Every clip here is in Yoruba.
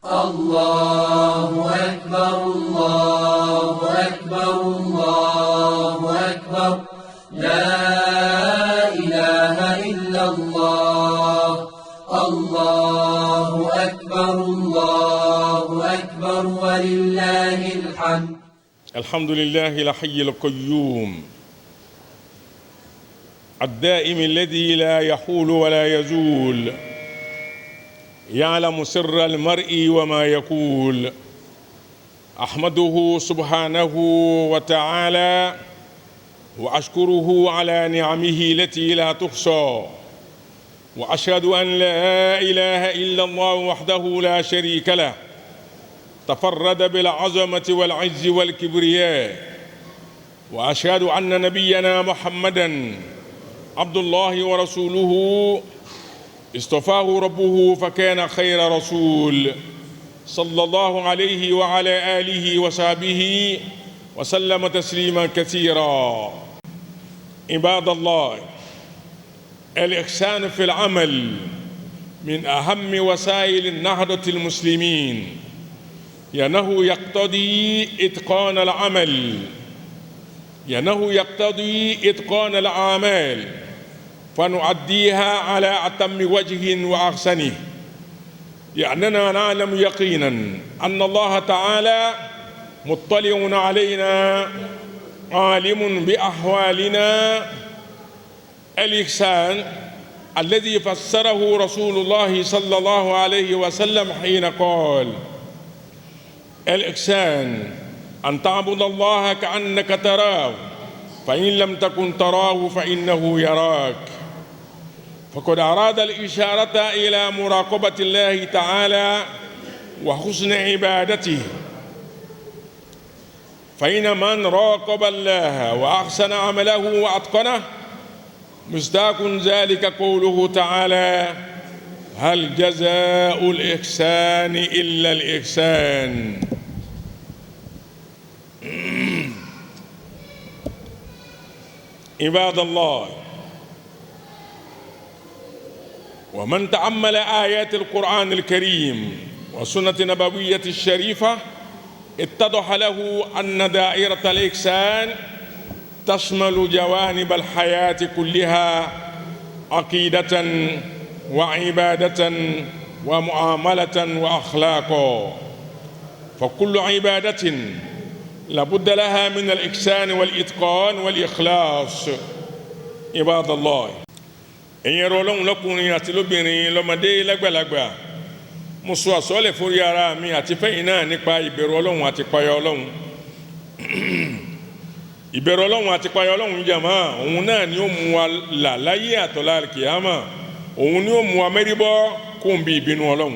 الله أكبر الله أكبر الله أكبر لا إله إلا الله الله أكبر ولله الحمد. الحمد لله الحي القيوم الدائم الذي لا يحول ولا يزول، يعلم سر المرء وما يقول. أحمده سبحانه وتعالى وأشكره على نعمه التي لا تحصى، وأشهد أن لا إله إلا الله وحده لا شريك له، تفرد بالعظمة والعز والكبرياء. وأشهد أن نبينا محمدًا عبد الله ورسوله، اصطفاه ربه فكان خير رسول، صلى الله عليه وعلى آله وصحبه وسلم تسليما كثيرا. عباد الله، الإحسان في العمل من أهم وسائل النهضة المسلمين، لأنه يقتضي إتقان العمل، الأعمال فنؤديها على أتم وجه وأحسنه، لأننا نعلم يقينا أن الله تعالى مطلع علينا عالم بأحوالنا. الإحسان الذي فسره رسول الله صلى الله عليه وسلم حين قال: الإحسان أن تعبد الله كأنك تراه، فإن لم تكن تراه فإنه يراك. فقد أراد الإشارة إلى مراقبة الله تعالى وحسن عبادته، فإن من راقب الله وأحسن عمله وأتقنه مصداق ذلك قوله تعالى: هل جزاء الإحسان إلا الإحسان. عباد الله، ومن تأمل آيات القرآن الكريم والسنة النبوية الشريفة اتضح له أن دائرة الإحسان تشمل جوانب الحياة كلها، عقيدة وعبادة ومعاملة وأخلاقا. فكل عبادة لابد لها من الإحسان والإتقان والإخلاص. عباد الله، ẹ̀yin Ọlọ́run lọ́kùnrin àti lóbìnrin, lọ́mọdé lágbàlagbà, mo sọ àsọlẹ̀ fórí ara mi àti fẹ́yìn náà nípa ìbẹ̀rù Ọlọ́run àti ìpayà Ọlọ́run. Ìbẹ̀rù Ọlọ́run àti ìpayà Ọlọ́run jàmá, òun náà ni ó mú wa là láyé àtọ̀lá kìámà, òun ni ó mú wa mérí bọ́ kó ń bi ìbínú Ọlọ́run.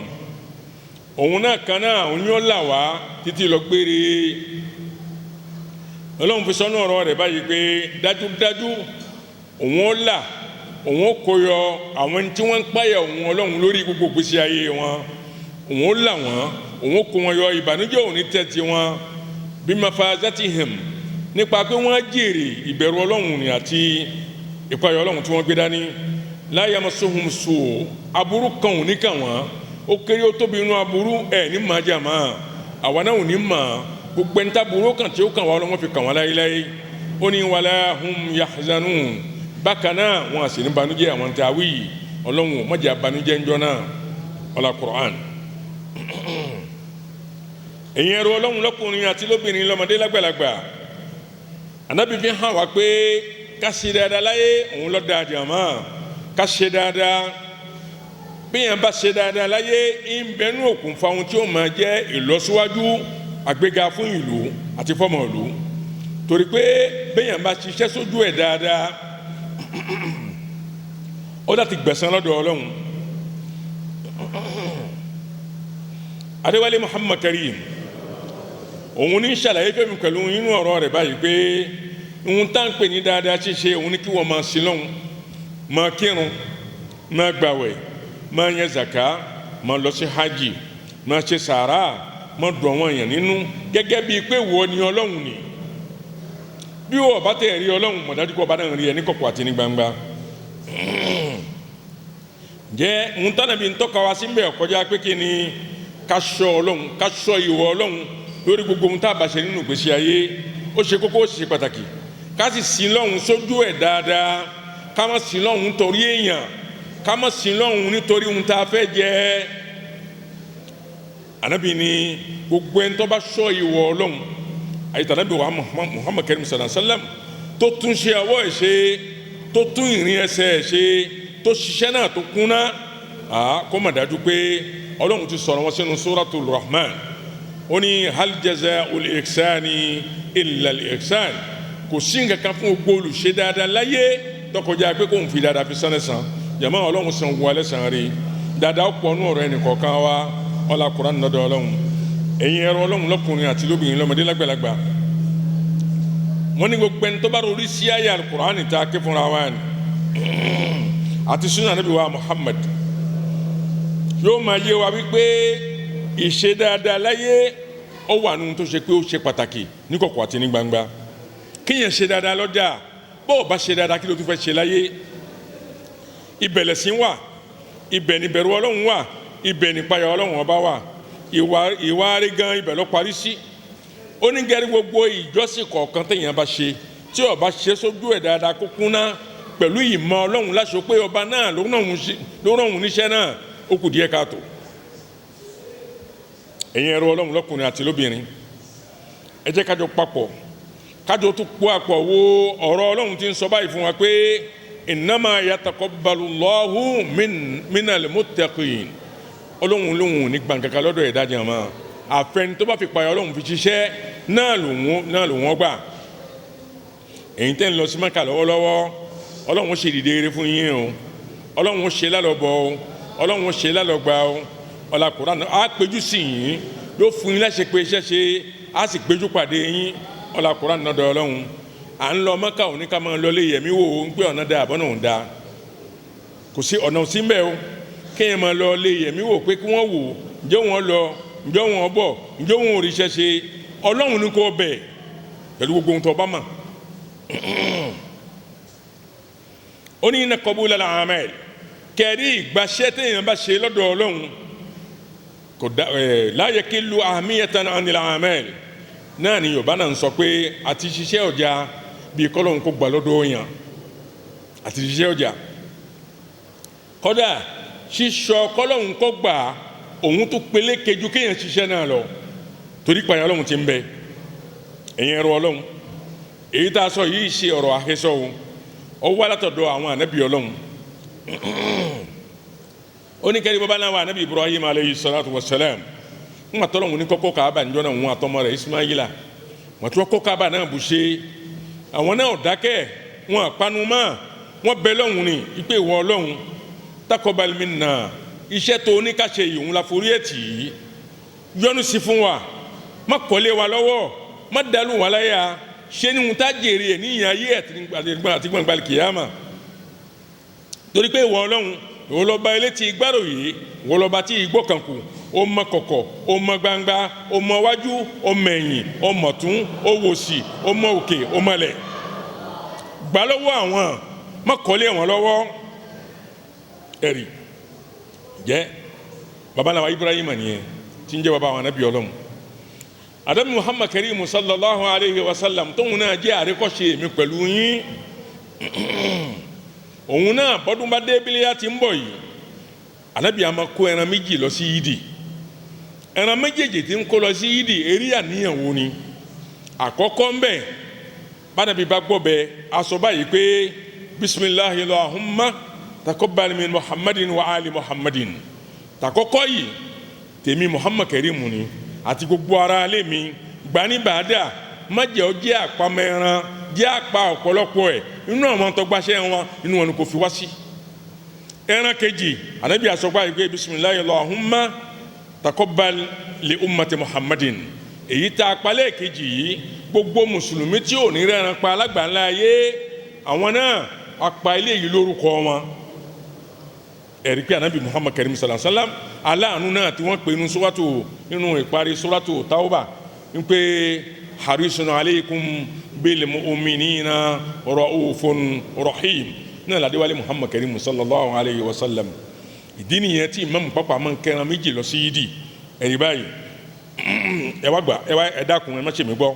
Òun náà kan náà, òun ni ó là wá títí lọ gbére. Ọlọ́run fi sọ́nù ọ̀rọ̀ rẹ̀ báyìí pé dájúdájú òun ó là, òun ó kóyọ àwọn tí wọ́n ń páyà òun Ọlọ́run lórí gbogbo ìgbésí ayé wọn. Òun ó là wọ́n, òun ó kó wọn yọ, ìbànújẹ́ òní tẹ́tí wọn bí mafazatihim, nípa pé wọ́n jèrè ìbẹ̀rù Ọlọ́run àti ìpáyà Ọlọ́run tí wọ́n gbé dání. La yamassuhum su', aburú kan ò ní kàn wọ́n, ó kéré ó tóbi inú aburú ẹ̀ ní màá jà máa, àwa náà ò ní màá. Gbogbo ẹni táburú kan tí ó kàn wá Ọlọ́run fi kàn wọ́n láyéláyé. Ó ní wala hum yahzanun, bákan náà wọn à sì ní banújẹ́ àwọn tí a wí. Ọlọ́run má jẹ́ banújẹ́ ńjọ́ náà, ọlá Qur'an. ẹ̀yin ẹrú Ọlọ́run lọ́kùnrin àti lóbìnrin, lọ́mọdé lágbàlagbà, Ànábì fi hàn wá pé ká ṣe dáadáa láyé òun ló dáa jàmá. Ká ṣe dáadáa, bí yẹn bá ṣe dáadáa láyé, ń bẹnu òkùnfà ohun tí ó máa jẹ́ ìlọsíwájú, àgbéga fún ìlú àti fọ́mọ ìlú. Torí pé béèyàn bá ṣiṣẹ́ sójú ẹ̀ dáadáa, ó láti gbẹ̀san lọ́dọ̀ Ọlọ́run. Adéwálé Muhammad Karim, òun ní ṣàlàyé fẹ́mi pẹ̀lú inú ọ̀rọ̀ rẹ̀ báyìí pé ohun tá ń pè ní dáadáa ṣíṣe, òun ní kí wọ́n máa sin Ọlọ́run, máa kírun, máa gbàwẹ̀, máa yẹ zaka, máa lọ sí hajj, máa ṣe sàárà, máa dùn àwọn èèyàn nínú gẹ́gẹ́ bíi pé wọ́n ní Ọlọ́run ni. Bí wọ́n bá tẹ̀ rí Ọlọ́run, mọ̀dájú kọ́ bá náà rí ẹ ní kọ̀kọ̀ àti ní gbangba. Jẹ́ ohun tánàbí ń tọ́ka wá sí mbẹ́ ọ̀kọ́já pé kí ni ká ṣọ́ Ọlọ́run ká ṣọ́ ìwọ Ọlọ́run lórí gbogbo ohun tá a bá ṣe nínú ìgbésí ayé ó ṣe kókó ó ṣe pàtàkì ká sì sin lọ́hùn sójú ẹ̀ dáadáa ká má sin lọ́hùn nítorí èèyàn ká má sin lọ́hùn nítorí ohun tá a fẹ́ jẹ Ànábì ní gbogbo ẹni tó bá ṣọ́ ìwọ Ọlọ́run àyètò Ànábì wa Muhammad Karim sallallahu alaihi wasallam tó tún ṣe ọwọ́ ẹ̀ ṣe tó tún ìrìn ẹsẹ̀ ẹ̀ ṣe tó ṣiṣẹ́ náà tó kúnná kó mà dájú pé Ọlọ́run ti sọ̀rọ̀ wọn sínú Suratul Rahman ó ní hal jazaa'ul ihsani illa al ihsan kò sí nǹkan kan fún gbogbo olùṣe dáadáa láyé tó kọjá pé kò ń fi dáadáa fi sánẹ́ san jàmá Ọlọ́run san wọlé san rí dáadáa pọ̀ nù ọ̀rọ̀ ẹnì kọ̀ọ̀kan wa ọlá Kùránì nọ́dọ̀ Ọlọ́run ẹ̀yin ẹ̀rọ Ọlọ́run lọ́kùnrin àti lóbìnrin lọ́mọdé lágbàlagbà wọ́n ní gbogbo ẹni tó bá rọrí sí àyá Kùránì tá a ké fúnra wa ni àti sunnah Ànábì wa Muhammad yóò máa yé wa wípé ìṣe dáadáa láyé ó wà nínú tó ṣe pé ó ṣe pàtàkì ní kọ̀kọ̀ àti ní gbangba kíyàn ṣe dáadáa lọ́jà bó o bá ṣe dáadáa kí ló tún fẹ́ ṣe láyé ibẹ̀ lẹ̀sìn wà ibẹ̀ ni bẹ̀rù Ọlọ́run wà ibẹ̀ ni ìpayà Ọlọ́run ọba wà ìwà rí gan ibẹ̀ ló parí sí ó ní gẹ́rí gbogbo ìjọsìn kọ̀ọ̀kan téèyàn bá ṣe tí ó bá ṣe sójú ẹ̀ dáadáa kó kúnná pẹ̀lú ìmọ̀ Ọlọ́run láṣọ pé ọba náà ló rán òun níṣẹ́ náà ó kù díẹ̀ káàtó ẹ̀yin ẹ̀rọ Ọlọ́run lọ́kùnrin àti lóbìnrin ẹ jẹ́ kájọ papọ̀ kájọ tó pọ̀ àpọ̀ wo ọ̀rọ̀ Ọlọ́run tí ń sọ báyìí fún wa pé innama yataqabbalullahu minal muttaqin Ọlọ́run lóhùn ní gbàǹkankan lọ́dọ̀ ẹ̀dá jẹ́ àmọ́ àfẹn tó bá fi payọ̀ Ọlọ́run fi ṣiṣẹ́ náà ló wọ́n gbà èyí tẹ́ ń lọ sí Mákà lọ́wọ́lọ́wọ́ Ọlọ́run ṣe dìde eré fún yín o Ọlọ́run ṣe lálọ́bọ̀ o Ọlọ́run ṣe lálọ́gba o ọlá Kùránì á péjú sí yín yóò fún yín láṣẹ pé iṣẹ́ ṣe á sì péjú pàdé yín ọlá Kùránì nọ́dọ̀ Ọlọ́run à ń lọ Mákà òní ká máa lọ lé yẹ̀mí wò ó ń pé ọ̀nà dáa àbọ̀nà òun dáa kò sí ọ̀nà sí mbẹ́ o kéèyàn máa lọ lé yẹ̀mí wò pé kí wọ́n wò ǹjẹ́ wọ́n lọ ǹjẹ́ wọ́n bọ̀ ǹjẹ́ wọ́n ò rí iṣẹ́ ṣe Ọlọ́run ní kò bẹ̀ pẹ̀lú gbogbo ohun tó bá mọ̀ ó ní inna qabula al-a'mal kẹ́rí ìgbàṣẹ́ téèyàn bá ṣe lọ́dọ̀ Ọlọ́run kò dá la yakillu ahmiyatan anil a'mal náà ni Yorùbá náà ń sọ pé àti ṣiṣẹ́ ọjà bíi kọ́lọ́hún kó gbà lọ́dọ̀ yàn àti ṣiṣẹ́ ọjà kọ́dà ṣíṣọ kọ́lọ́hún kó gbà òun tó peléke ju kéèyàn ṣiṣẹ́ náà lọ torí pààyàn Ọlọ́run ti ń bẹ ẹ̀yin ẹ̀rọ Ọlọ́run èyí tá a sọ yìí ṣe ọ̀rọ̀ àhesọ o ó wá látọ̀dọ̀ àwọn ànábì Ọlọ́run ó ní kẹ́rí bàbá náà wà ànábì Ibrahim aleyhi salatu wa salam ń wà tọ́lọ́hún ní kọ́kọ́ Káàbà níjọ́ náà wọn àtọmọ rẹ̀ Ismaila wọ́n tún kọ́ Káàbà náà bù ṣe àwọn náà dákẹ́ wọn àpanu mọ́ wọn bẹ lọ́hùn ní ìpè ìwọ Ọlọ́run taqabbal minna iṣẹ́ tó ní ká ṣe ìhun la forí ẹ̀ tì í yọ́nú sí fún wa má kọ́lé wa lọ́wọ́ má dàlú wa láyà ṣé ni tá jèrè ẹ̀ ní ìyá ayé àti gbọ̀ngbàlì kìyàmà torí pé ìwọ Ọlọ́run ìwọ lọ́ba ilé tí gbárò yìí ìwọ lọ́ba tí ìgbọ́ kan kù ó mọ kọ̀kọ̀ ó mọ gbangba ó mọ wájú ó mọ ẹ̀yìn ó mọ tún ó wò sí ó mọ òkè ó mọlẹ̀ gbà lọ́wọ́ àwọn má kọ́lé wọn lọ́wọ́ ẹ̀rí jẹ́ babaláwa Ibrahim nìyẹn tí ń jẹ́ baba àwọn anábì Ọlọ́run Ànábì Muhammad Karim sallallahu alayhi wa sallam tóun náà jẹ́ àríkọ́ṣe mi pẹ̀lú yín òun náà bọ́dún bá dé bíléyà tí ń bọ̀ yìí Ànábì a máa kó ẹran méjì lọ sí yídì ẹran méjèèjì tí ń kó lọ sí yídì eré àníyàn wo ni àkọ́kọ́ ń bẹ̀ bánàbí bá gbọ́ bẹ aṣọ báyìí pé bisimilahi allahumma taqabbal min muhammadin wa ali muhammadin takọ́kọ́ yìí tèmi Muhammad Karim ni àti gbogbo ara alẹ́ mi gbani bàdà má jẹ́ ọ jẹ́ àpamọ́ ẹran jẹ́ àpá ọ̀pọ̀lọpọ̀ ẹ̀ inú àwọn tó gbàṣẹ́ wọn inú wọn ni kò fi wá sí ẹran kejì Ànábì àsọgbà yìí pé bisimilahi allahumma taqabbal li ummati muhammadin èyí tá a palẹ̀ kejì yìí gbogbo mùsùlùmí tí ò ní rẹ́ran pa alágbàńlá ayé àwọn náà apá ilé yìí lórúkọ wọn ẹ̀rí pé Ànábì Muhammad Karim sallallahu alaihi wasallam aláàánú náà tí wọ́n pè nínú ìparí suratu Tawba ń pé harisun aleikum bil mu'minina ra'ufun rahim náà ládéwálé Muhammad Karim sallallahu alaihi wasallam ìdí nìyẹn tí Imam Papa máa ń kẹran méjì lọ sí yídì ẹ̀rí báyìí ẹ wá gbà ẹ dákun ẹ má ṣe mí gbọ́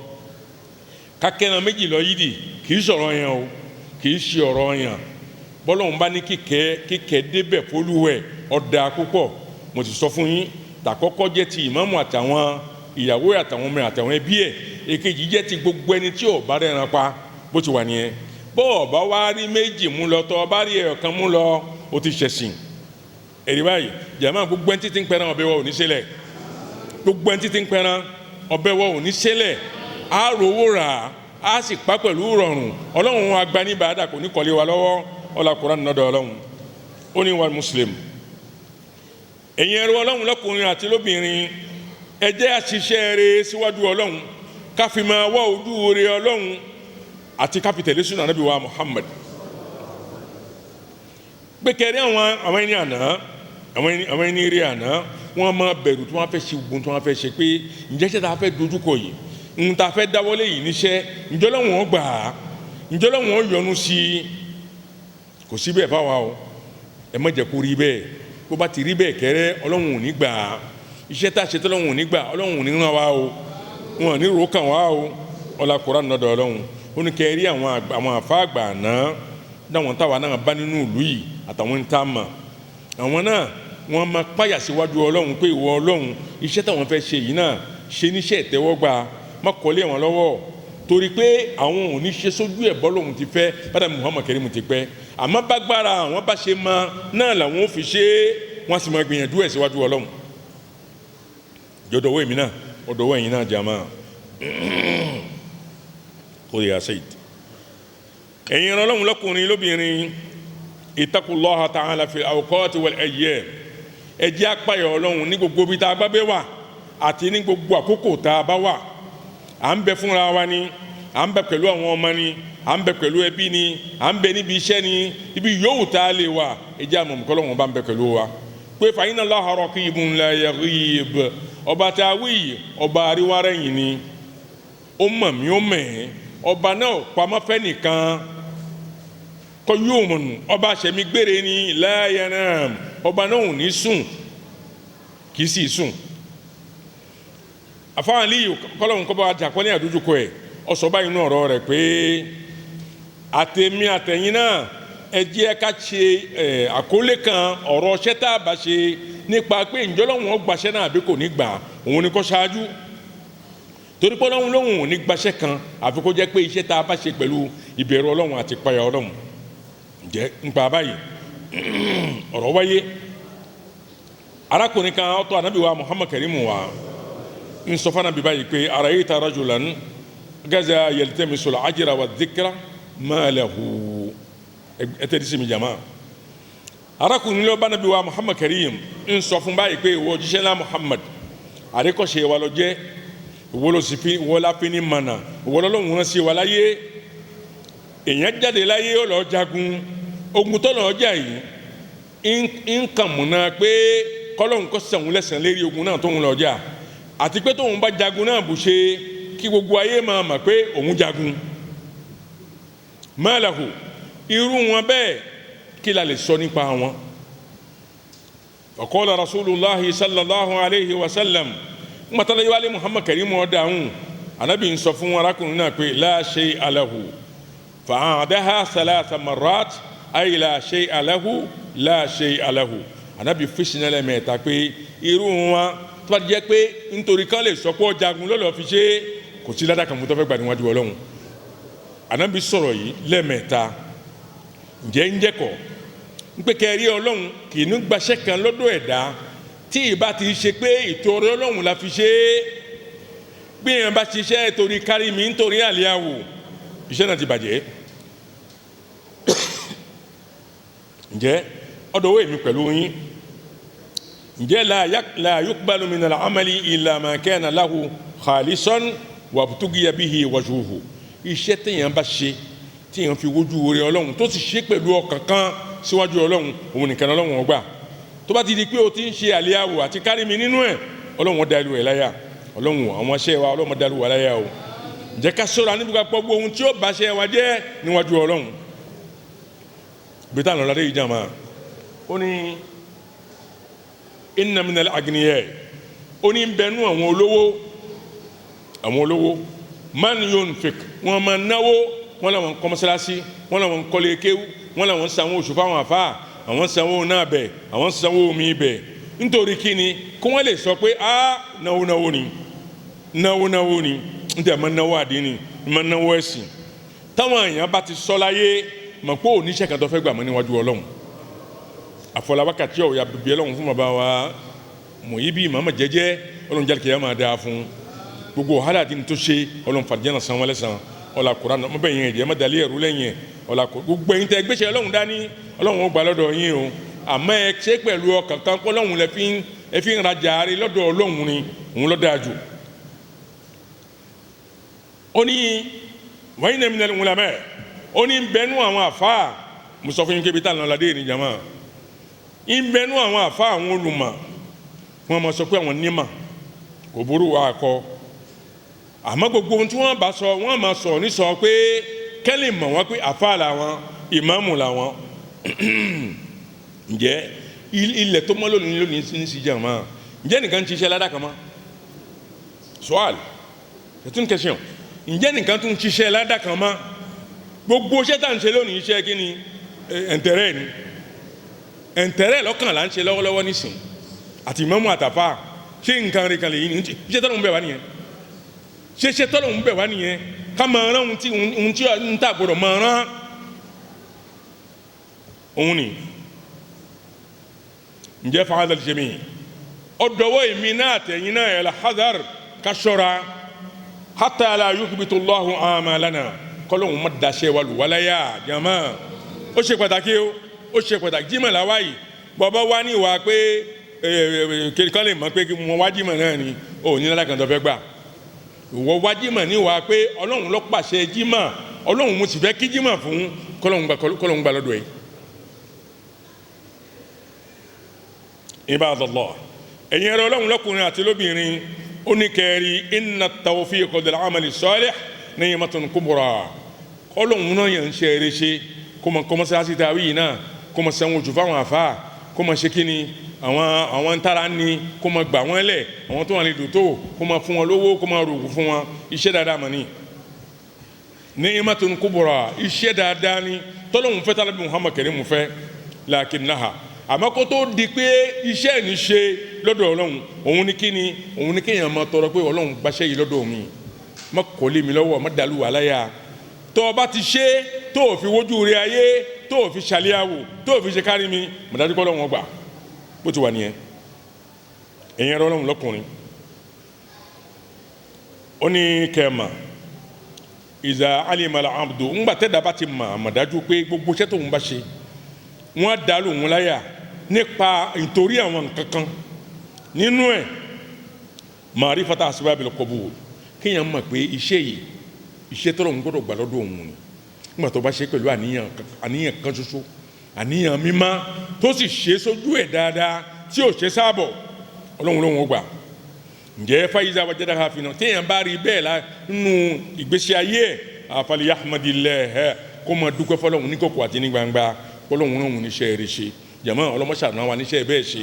kákẹ́ran méjì lọ yídì kì í sọ̀rọ̀ yẹn o kì í ṣe ọ̀rọ̀ yẹn bọ́lọ́hún bá ní kíkẹ́ débẹ̀ fólúwẹ̀ ọ̀dà púpọ̀ mo ti sọ fún yín tàkọ́kọ́ jẹ́ ti ìmáàmù àtàwọn ìyàwó àtàwọn ọmọ àtàwọn ẹbí ẹ̀ èkejì jẹ́ ti gbogbo ẹni tí ò bá rẹran pa bó ti wà nìyẹn bó o bá wá rí méjì mú lọ tọ́ ọ bá rí ẹ̀yọ̀kan mú lọ o ti ṣẹ̀sìn èrè báyìí jàmáà gbogbo ẹni títí ń pẹran ọbẹ̀ wọ òní ṣẹlẹ̀ gbogbo ẹni títí ń pẹran ọbẹ̀ wọ òní ṣẹlẹ̀ á rówó rà á sì pa pẹ̀lú rọrùn ọlọ́run agbanibàdà kò ní kọ́lé wa lọ́wọ́ ọlá Kùránì nọ́dọ̀ ọlọ́run ó ní wal muslim ẹ̀yin ẹrú ọlọ́run lọ́kùnrin àti lóbìnrin ẹ jẹ́ àṣìṣe rere síwájú ọlọ́run ká fi máa wá ojú rere ọlọ́run àti ká fi tẹ̀lé sunnah Ànábì wa Muhammad gbẹkẹrẹ àwọn ẹni àná àwọn ẹni rí àná wọn máa bẹ̀rù tí wọ́n fẹ́ ṣe gbogbo tí wọ́n fẹ́ ṣe pé ǹjẹ́ ṣe tá a fẹ́ dojúkọ yìí ń ta fẹ́ dáwọ́lé yìí níṣẹ́ ǹjọ́ lọ́wọ́n gbà á ǹjọ́ lọ́wọ́n yọ́nú sí i kò sí bẹ́ẹ̀ fáwa o ẹ má jẹ́ kó rí bẹ́ẹ̀ bó bá ti rí bẹ́ẹ̀ kẹ́rẹ́ ọlọ́run ò ní gbà á iṣẹ́ tá a ṣe tọ́lọ́run ò ní gbà ọlọ́run ò ní ràn wá o wọn ò ní ro kàn wá o ọlá Kùránì nọ́dọ̀ ọlọ́run ó ní kẹ́ rí àwọn àfa àgbà àná dáwọn táwa náà bá nínú ìlú yìí àtàwọn ń tá a mọ̀ àwọn náà wọ́n máa páyà síwájú ọlọ́run pé ìwọ ọlọ́run iṣẹ́ táwọn fẹ́ ṣe yìí náà ṣe níṣẹ́ ìtẹ́wọ́gbà má kọ́lé wọn lọ́wọ́ torí pé àwọn ò ní ṣe sójú ẹ̀ bọ́lọ́hún ti fẹ́ bàdà Muhammad Karim ti pẹ́ àmọ́ bágbára àwọn bá ṣe máa náà làwọn ò fi ṣe é wọ́n sì máa gbìyànjú ẹ̀ síwájú ọlọ́run jọ̀dọ̀wọ́ èmi náà ọ̀dọ̀wọ́ ẹ̀yin náà jàmá kò yà sẹ́yìd ẹ̀yin ọlọ́run lọ́kùnrin lóbìnrin ittaqullaha ta'ala fil awqati wal ayyam ẹ jẹ́ apáyọ̀ ọlọ́run ní gbogbo bí tá a bá bẹ́ wà àti ní gbogbo àkókò tá a bá wà à ń bẹ fúnra wa ni à ń bẹ pẹ̀lú àwọn ọmọ ni à ń bẹ pẹ̀lú ẹbí ni à ń bẹ níbi iṣẹ́ ni ibi yòówù tá a lè wà ẹ jẹ́ àmọ̀ nǹkan lọ́wọ́n bá ń bẹ pẹ̀lú wa pé fa inna Allaha raqibun la yaghib ọba tá a wí ọba àríwárẹ̀yìn ni ó mọ̀ mí ó mẹ̀ ọba náà pamọ́ fẹ́ nìkan qayyumun ọba àṣẹmí gbére ni la yanam ọba náà ò ní sùn kì í sì sùn àfáà Aliyu kọ́lọ́hún kọ́ bá wa jàkọ́ ní àdójúkọ ẹ̀ ọ̀sọ́ báyìí nínú ọ̀rọ̀ rẹ̀ pé àtẹ̀mí àtẹ̀yìn náà ẹ jẹ́ ká ṣe àkólé kan ọ̀rọ̀ ṣẹ́ tá a bá ṣe nípa pé ǹjọ́ lọ́hùn ó gbaṣẹ́ náà àbí kò ní gbà òun ni kó ṣáájú torí pé ọlọ́hun lóhùn ò ní gbaṣẹ́ kan àfi kó jẹ́ pé iṣẹ́ tá a bá ṣe pẹ̀lú ìbẹ̀rù ọlọ́hun àti ìpayà ọlọ́hun ǹjẹ́ nípa báyìí ọ̀rọ̀ wáyé arákùnrin kan ọ̀tọ̀ Ànábì wa Muhammad Karim wa ń sọ fún Ànábì báyìí pé ara'ayta rajulan gaza yaltamisu al-ajra wa dhikra ma lahu ẹ tẹ́ di sí mi jama arákùnrin ló bá Ànábì wa Muhammad Karim ń sọ fún báyìí pé ìwọ òjíṣẹ́ ńlá Muhammad àríkọ́ṣe wa lọ jẹ́ ìwọ ló sì fi ìwọ láfi ní mana ìwọ lọ́lọ́run rán sí wa láyé èèyàn jáde láyé ó lọ jagun ogun tó lọ jà yìí ń kàn múná pé kọ́lọ́hún kó sàn òun lẹ́sàn lérí ogun náà tóun lọ jà àti pé tóun bá jagun náà bù ṣe kí gbogbo ayé máa mọ̀ pé òun jagun malahu irú wọn bẹ́ẹ̀ kí la lè sọ nípa wọn. Qala Rasulullahi sallallahu alayhi wa sallam mọ̀tàlá yíwálé Muhammad Karim ọ̀dàhùn Ànábì ń sọ fún arákùnrin náà pé la shay'a lahu fa'adaha thalatha marrat ay la shay'a lahu la shay'a lahu Ànábì fèsìnà mẹ́ta pé irú wọn tó bá jẹ́ pé nítorí kan lè sọ pé ọjàgun lọ́lọ́ fi ṣe kò sí ládàá kan mú tó fẹ́ gbà níwájú Ọlọ́run. Ànábì sọ̀rọ̀ yìí lẹ́ẹ̀mẹ́ta ǹjẹ́ ń jẹ́kọ̀ ń pé kẹrí Ọlọ́run kì í ní gbaṣẹ́ kan lọ́dọ̀ ẹ̀dá tí ìbá ti ṣe pé ìtorí Ọlọ́run la fi ṣe é bí èèyàn bá ṣiṣẹ́ torí kárí mi nítorí àlíyáwó iṣẹ́ náà ti bàjẹ́. ǹjẹ́ ọ̀dọ̀ èmi pẹ̀lú yín ǹjẹ́ la yuqbalu min al-amali illa ma kana lahu khalisan wabtughiya bihi wajhuhu iṣẹ́ téèyàn bá ṣe téèyàn fi wojú rẹ̀ Ọlọ́run tó sì ṣe pẹ̀lú ọkàn kan síwájú Ọlọ́run òun nìkan Ọlọ́run ó gbà tó bá ti di pé o ti ń ṣe àlíyáwó àti kárí mi nínú ẹ̀ Ọlọ́run dá ìlú ẹ̀ láyà Ọlọ́run àwọn ṣẹ́ wa Ọlọ́run dá ìlú wa láyà o ǹjẹ́ ká ṣọ́ra níbi ká pọ̀ gbogbo ohun tí ó bá ṣe wa jẹ́ níwájú Ọlọ́run bí táwọn ọ̀làdé yìí jàmá ó ní inna minal agniya ó ní bẹnu àwọn olówó man yunfik wọ́n máa náwó wọ́n làwọn kọ́ mọ́sálásí wọ́n làwọn kọ́lé kéwú wọ́n làwọn sanwó oṣù fáwọn àfáà àwọn sanwó náà bẹ̀ àwọn sanwó omi bẹ̀ nítorí kíni kí wọ́n lè sọ pé náwó ni nítorí àmọ́ náwó àdínì ìmọ̀ náwó ẹ̀sìn táwọn èèyàn bá ti sọ láyé mọ̀ pé oníṣẹ́ kan tó fẹ́ gbà mọ́ níwájú ọlọ́run àfọlábàkàtì ọ̀yà bíbí ọlọ́run fún bàbá wa Mùyíbí Muhammad jẹ́jẹ́ ọlọ́run jáde kìí máa dáa fún gbogbo ọ̀hádà tí n tó ṣe ọlọ́run fàdíjẹ́ náà san wọlé san ọ̀là Kùránì ọmọ bẹ́ẹ̀ yẹn ẹ̀jẹ̀ má dalí ẹ̀rú lẹ́yìn ọ̀là gbogbo ẹ̀yin tẹ́ gbéṣẹ́ ọlọ́run dání ọlọ́run ó gbà lọ́dọ̀ yín o àmọ́ ẹ ṣe pẹ̀lú ọkàn kan kọ́ ọlọ́run lẹ fi ń rajà rí lọ́dọ̀ ọlọ́run ni òun ló dáa jù. ó ní wọ́n yín nẹ́mi wọn lamẹ́ ó ní bẹ́nu àwọn àfáà mo sọ fún yín kébi tá à ń lọ ládé ní jama ń bẹ́nu àwọn àfáà àwọn olùmọ̀ wọ́n máa sọ pé àwọn nímọ̀ kò burú wa kọ́ àmọ́ gbogbo ohun tí wọ́n bá sọ wọ́n máa sọ ní sọ pé kẹ́lì mọ̀ wọ́n pé àfáà làwọn ìmáàmù làwọn ǹjẹ́ ilẹ̀ tó mọ́ lónìí ní sí jama ǹjẹ́ nìkan ti ṣe ládàá kan mọ́ sọ́àlì c'est une question ǹjẹ́ nìkan tún ṣiṣẹ́ ládàá kan mọ́ gbogbo iṣẹ́ tá à ń ṣe lónìí iṣẹ́ kí ni ẹ̀ǹtẹ̀rẹ̀ lọ́kàn là ń ṣe lọ́wọ́lọ́wọ́ nísìn àti ìmáàmù àtàfà ṣé nǹkan rẹ̀ kan lè yí ni iṣẹ́ tọ́lọ̀ ń bẹ̀ wá nìyẹn ṣé iṣẹ́ tọ́lọ̀ ń bẹ̀ wá nìyẹn ká máa rán ohun tí ń tà gbọ́dọ̀ máa rán òun ni ǹjẹ́ fàádà lè ṣe mí ọ̀dọ̀wọ́ èmi náà tẹ̀yìn náà ẹ̀ la hazard ká ṣọ́ra hatta la yuhbitu Allahu amalana kọ́lọ́hún má daṣẹ́ wa lù wáláyà jama ó ṣe pàtàkì ó ṣe pàtàkì jímọ̀ làwa yìí bọ́bá wá ní ìwà pé kán lè mọ̀ pé mo wá jímọ̀ náà ni ó ní ládàá kan tó fẹ́ gbà ìwọ wá jímọ̀ ní ìwà pé ọlọ́run ló pàṣẹ jímọ̀ ọlọ́run mo sì fẹ́ kí jímọ̀ fún kọ́lọ́hún gbà lọ́dọ̀ ẹ̀. Ibadallah ẹ̀yin ẹ̀rọ ọlọ́run lọ́kùnrin àti lóbìnrin ó ní kẹrì inna tawfiqa bil amali salih ni'matun kubra ọlọ́run náà yẹn ń ṣe eré ṣe kó mọ kọ́mọ́sáàsì tàwí yìí náà kó mọ sanwó ojú fáwọn àfa kó mọ ṣe kí ni àwọn ntara ni kó mọ gbà wọ́n lẹ̀ àwọn tó wà ní dòtó kó mọ fún wọn lówó kó mọ rògùn fún wọn iṣẹ́ dáadáa mọ̀ ní. ni'matun kubra iṣẹ́ dáadáa ni tọ́lọ́hún fẹ́ tálẹ́bí Muhammad Karim fẹ́ lakinnaha àmọ́ kó tó di pé iṣẹ́ ní ṣe lọ́dọ̀ ọlọ́run òun ni kí ni òun ni kéèyàn máa tọrọ pé ọlọ́run gbaṣẹ́ yìí lọ́dọ̀ mi má kọ́lé mi lọ́wọ́ má dàlú wà láyà tó o bá ti ṣe tó o fi wojú rí ayé tó o fi ṣàlíyàwó tó o fi ṣe kárí mi mọ̀dájú kọ́ lọ́wọ́ gbà bó ti wà nìyẹn ẹ̀yin ẹ̀rọ ọlọ́run lọ́kùnrin ó ní kẹ́ẹ̀mà ìzà alimala abdu ńgbà tẹ́dá bá ti mà mọ̀dájú pé gbogbo iṣẹ́ tó ń bá ṣe wọ́n dá lóhun láyà nípa nítorí àwọn nǹkan kan nínú ẹ̀ ma'rifata asbabil qabul kéèyàn mọ̀ pé iṣẹ́ yìí iṣẹ́ tọ́lọ̀ ń gbọ́dọ̀ gbà lọ́dọ̀ òun ni nígbà tó bá ṣe pẹ̀lú àníyàn kan ṣoṣo àníyàn mímá tó sì ṣe sójú ẹ̀ dáadáa tí ò ṣe sáàbọ̀ ọlọ́run lóhun ó gbà ǹjẹ́ faiza wajadaha fi náà téèyàn bá rí bẹ́ẹ̀ la nínú ìgbésí ayé ẹ̀ falyahmadillah kó máa dúpẹ́ fọlọ́run ní kọ̀kọ̀ àti ní gbangba ọlọ́run náà wọn níṣẹ́ rẹ̀ ṣe jàmọ́ ọlọ́mọṣà náà wà níṣẹ́ bẹ́ẹ̀ ṣe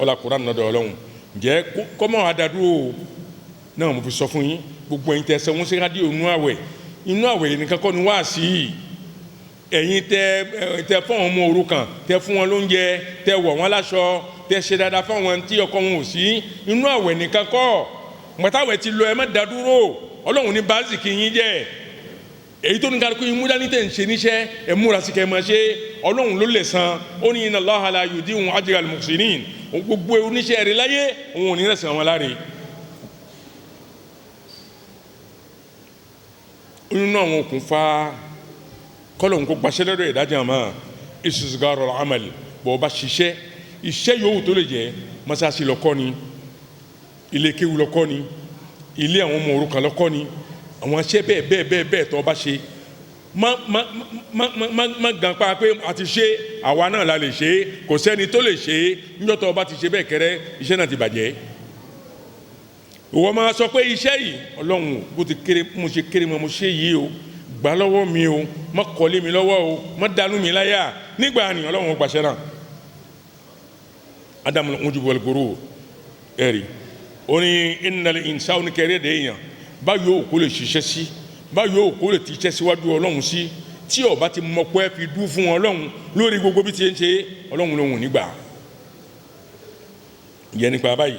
ọlá Kùránì lọ́dọ̀ ọlọ́run ǹjẹ́ kọ́mọ́ àdàdúró náà mo fi sọ fún yín gbogbo ẹ̀yin tẹ́ sẹ́wọ́n sí rádìó inú àwẹ̀ nìkan kọ́ ni wá sí i ẹ̀yin tẹ́ fún àwọn ọmọ òrukàn tẹ́ fún wọn lóúnjẹ tẹ́ wọ̀ wọ́n láṣọ tẹ́ ṣe dáadáa fún àwọn tí ọkọ wọn ò sí inú àwẹ̀ nìkan kọ́ mọ̀táwẹ̀ ti lọ ẹ má dàdúró ọlọ́run ní báàsì kì í yín jẹ́ èyí tó ní kálukú yín múdání tẹ̀ ń ṣe níṣẹ́ ẹ múra sí kẹ́ ẹ máa ṣe ọlọ́run ló lè san ó ní inna Allaha la yudi'u ajra al-muhsinin gbogbo oníṣẹ́ rẹ̀ láyé òun ò ní rẹ̀ sàn wọn láre. nínú àwọn okùn fa kọ́lọ̀hún kó gbaṣẹ́ lọ́dọ̀ ìdájọ́ àmọ́ istisgarul amal bọ́ bá ṣiṣẹ́ iṣẹ́ yòówù tó lè jẹ́ mọ́sáàsì lọ́kọ́ ni ilé kéwù lọ́kọ́ ni ilé àwọn ọmọ òrukàn lọ́kọ́ ni àwọn aṣẹ́ bẹ́ẹ̀ tó bá ṣe má gan pa pé a ti ṣe àwa náà la lè ṣe kò sẹ́ni tó lè ṣe níjọ́ tó bá ti ṣe bẹ́ẹ̀ kẹ́rẹ́ iṣẹ́ náà ti bàjẹ́ ìwọ máa sọ pé iṣẹ́ yìí ọlọ́run bó ti kéré mo ṣe kéré mo ṣe yìí o gbà lọ́wọ́ mi o má kọ́lé mi lọ́wọ́ o má dànù mi láyà nígbà ni ọlọ́run gbàṣẹ́ náà ádámù ń jubọ̀ gbòòrò ẹ̀rí ó ní innal insana kẹrẹ́ dẹ́yìn báyọ̀ òkú lè ṣiṣẹ́ sí báyọ̀ òkú lè ti ṣẹ́ síwájú ọlọ́run sí tí ó bá ti mọ̀ pé fi dú fún ọlọ́run lórí gbogbo bí ti ń ṣe ọlọ́run lòun nígbà ìyẹn nípa báyìí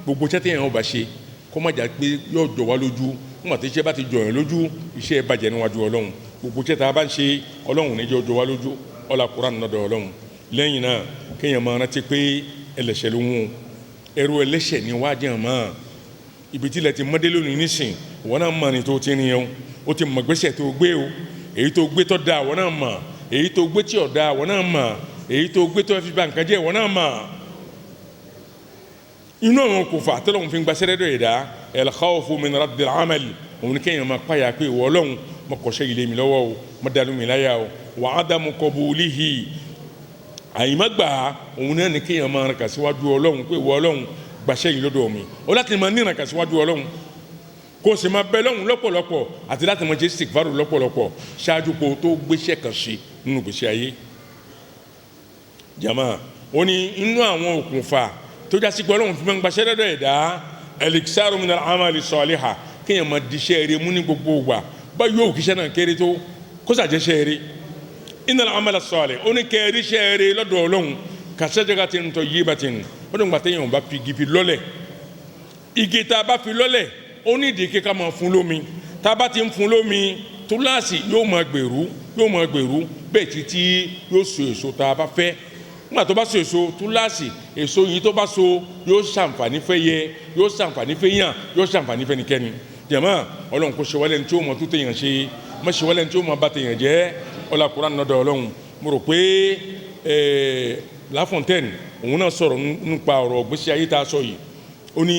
gbogbo iṣẹ́ téèyàn bá ṣe kó má jà pé yóò jọ wá lójú nígbà tí iṣẹ́ bá ti jọ yàn lójú iṣẹ́ bàjẹ́ níwájú ọlọ́run gbogbo iṣẹ́ tá a bá ń ṣe ọlọ́run níjọ́ jọ wá lójú ọlá Kùránì lọ́dọ̀ ọlọ́run lẹ́yìn náà kéèyàn máa rántí pé ẹlẹ́ṣẹ̀ ló ń ẹrú ẹlẹ́ṣẹ̀ ní wájú àmọ́ ibi tí ilẹ̀ ti mọ́dé lónìí nísìn wọn náà mọ̀ ní tó ti rìn yẹn o ti mọ̀ gbèsè tó gbé o èyí tó gbé tó dáa wọn náà mọ̀ èyí tó gbé tí ò dáa wọn náà mọ̀ èyí tó gbé tó fi ba nǹkan jẹ́ wọn náà mọ̀ inú àwọn kò fà tọ́lọ́hún fi ń gba sẹ́rẹ́dọ̀ yìí dá al-khawfu min raddil amal òun kéèyàn máa pààyà pé ìwọ ọlọ́run mo kọ́ṣẹ́ ilé mi lọ́wọ́ o mo dàlú mi láyà o wa adamu qabulihi àyìnmágbà òun náà ní kéèyàn máa rìn kà síwájú ọlọ́run pé ìwọ ọlọ́run gbàṣẹ́ yìí lọ́dọ̀ mi ó láti máa níran kà síwájú ọlọ́run kó o sì máa bẹ lọ́hùn lọ́pọ̀lọpọ̀ àti láti máa jẹ́ istighfaru lọ́pọ̀lọpọ̀ ṣáájú kó o tó gbéṣẹ́ kan ṣe nínú gbèsè ayé jama ó ní inú àwọn òkùnfà tó já sí pé ọlọ́run fi máa ń gbaṣẹ́ lọ́dọ̀ ẹ̀dá al-iksaru minal amali saliha kéèyàn máa diṣẹ́ eré mú ní gbogbo ìgbà bá yóò kíṣẹ́ náà kéré tó kó sàjẹṣẹ́ eré innal amala salih ó ní kẹríṣẹ́ eré lọ́dọ̀ ọlọ́run kashajaratin tayyibatin ó dùn gbàtẹ́ yẹn ò bá fi igi fi lọ́lẹ̀ igi tá a bá fi lọ́lẹ̀ ó ní ìdí kíkà máa fún lómi tá a bá ti ń fún lómi túláàsì yóò máa gbèrú bẹ́ẹ̀ títí yóò so èso tá a bá fẹ́ nígbà tó bá so èso túláàsì èso yìí tó bá so yóò ṣàǹfààní fẹ́ yẹ yóò ṣàǹfààní fẹ́ yàn yóò ṣàǹfààní fẹ́ nìkẹ́ni jàmá ọlọ́run kò ṣe wálé ní tí ó mọ tó tẹ̀yàn ṣe má ṣe wálé ní tí ó mọ bá tẹ̀yàn jẹ́ ọlá Kùránì lọ́dọ̀ ọlọ́run mo rò pé La Fontaine òun náà sọ̀rọ̀ nípa ọ̀rọ̀ gbèsè ayé tá a sọ yìí ó ní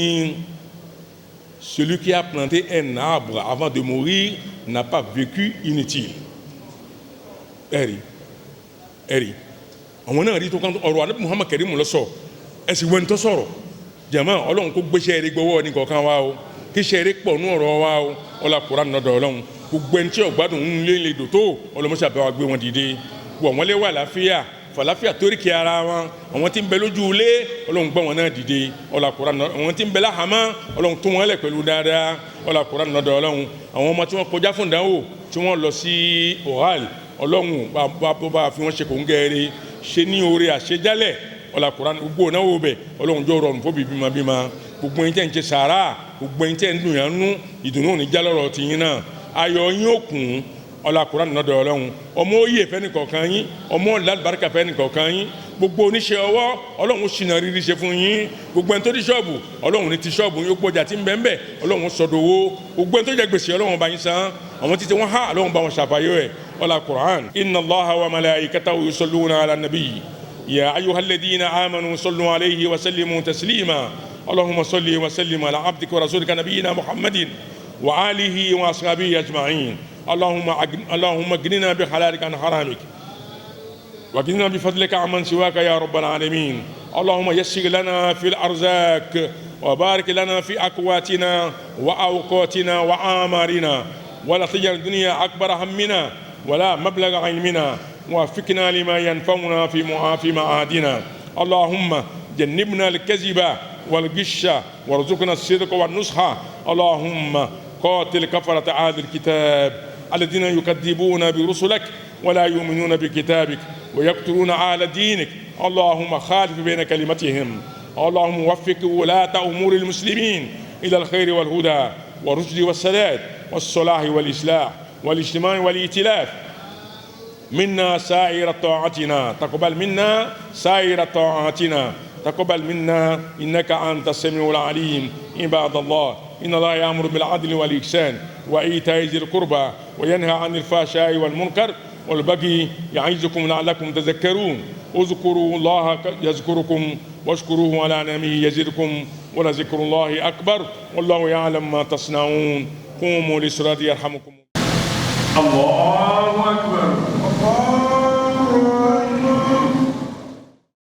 celui qui a planté un arbre avant de mourir n'a pas vécu inutile ẹ̀rí àwọn náà rí tó kàn ọ̀rọ̀ alẹ́ Muhammad Karim lọ sọ ẹ̀sìn wẹ́n tó sọ̀rọ̀ jàmá ọlọ́run kó gbéṣẹ́ eré gbọ́wọ́ ní kọ̀ọ̀kan wa o kí iṣẹ́ eré pọ̀ ní ọ̀rọ̀ wa o ọlá Kùránì lọ́dọ̀ ọlọ́run gbogbo ẹni tí ọ̀gbádùn ń lé lè dò tó ọlọ́mọṣẹ́ àbẹ̀wò gbé wọn dìde wọ́n lé wà láfíà fàlàfíà torí kí ara wọn àwọn tí ń bẹ lójú ilé ọlọ́run gbọ́ wọn náà dìde ọlá Kùránì àwọn tí ń bẹ láhàámọ́ ọlọ́run tó wọn lẹ̀ pẹ̀lú dáadáa ọlá Kùránì lọ́dọ̀ ọlọ́run àwọn ọmọ tí wọ́n kọjá fún ìdánwò tí wọ́n lọ sí oral ọlọ́run bá fi wọ́n ṣe kò ń gẹ́rẹ́ ṣe ní oore àṣejálẹ̀ ọlá Kùránì gbogbo náà wò bẹ̀ ọlọ́run jọ rọrùn fóbi bímọ gbogbo ẹ̀yin tẹ́ ń ṣe sàárà gbogbo ẹ̀yin tẹ́ ń dùn yàn nú ìdùnnú ò ní já lọ́rọ̀ tìyín náà ayọ̀ yín ó kún ọlá Kùránì lọ́dọ̀ ọlọ́run ọmọ òye fẹ́ nìkọ̀ọ̀kan yín ọmọ lálùbáríkà fẹ́ nìkọ̀ọ̀kan yín gbogbo oníṣẹ́ ọwọ́ ọlọ́run ṣìnà rírí ṣe fún yín gbogbo ẹni tó di ṣọ́ọ̀bù ọlọ́run ní ti ṣọ́ọ̀bù yín gbogbo ọjà tí ń bẹ ń bẹ ọlọ́run sọdowó gbogbo ẹni tó jẹ gbèsè ọlọ́run bá yín san àwọn títí wọn há ọlọ́run bá wọn ṣàfàyọ ẹ̀ ọlá Kùránì inna Allaha wa malaikatahu yusalluna ala nabiy ya ayyuhalladhina amanu sallu alayhi wa sallimu taslima allahumma salli wa sallim ala abdika wa rasulika nabiyyina muhammadin wa alihi wa ashabihi ajma'in اللهم اغننا بحلالك عن حرامك واغننا بفضلك عمن سواك يا رب العالمين اللهم يسر لنا في الأرزاق وبارك لنا في أقواتنا وأوقاتنا وآمارنا ولا تجعل الدنيا أكبر همنا ولا مبلغ علمنا ووفقنا لما ينفعنا في معادنا اللهم جنبنا الكذب والغش وارزقنا الصدق والنصح اللهم قاتل كفرة هذا الكتاب الذين يكذبون برسلك ولا يؤمنون بكتابك ويقتلون أهل دينك اللهم خالف بين كلمتهم اللهم وفق ولاة أمور المسلمين إلى الخير والهدى والرشد والسداد والصلاح والإصلاح والاجتماع والائتلاف منا سائر طاعتنا تقبل منا سائر طاعتنا تقبل منا إنك أنت السميع العليم عباد الله إن الله يأمر بالعدل والإحسان وإيتاء ذي القربى وينهى عن الفحشاء والمنكر والبغي يعظكم لعلكم تذكرون اذكروا الله يذكركم واشكروه على نعمه يزدكم ولذكر الله أكبر والله يعلم ما تصنعون قوموا للصلاة يرحمكم الله أكبر.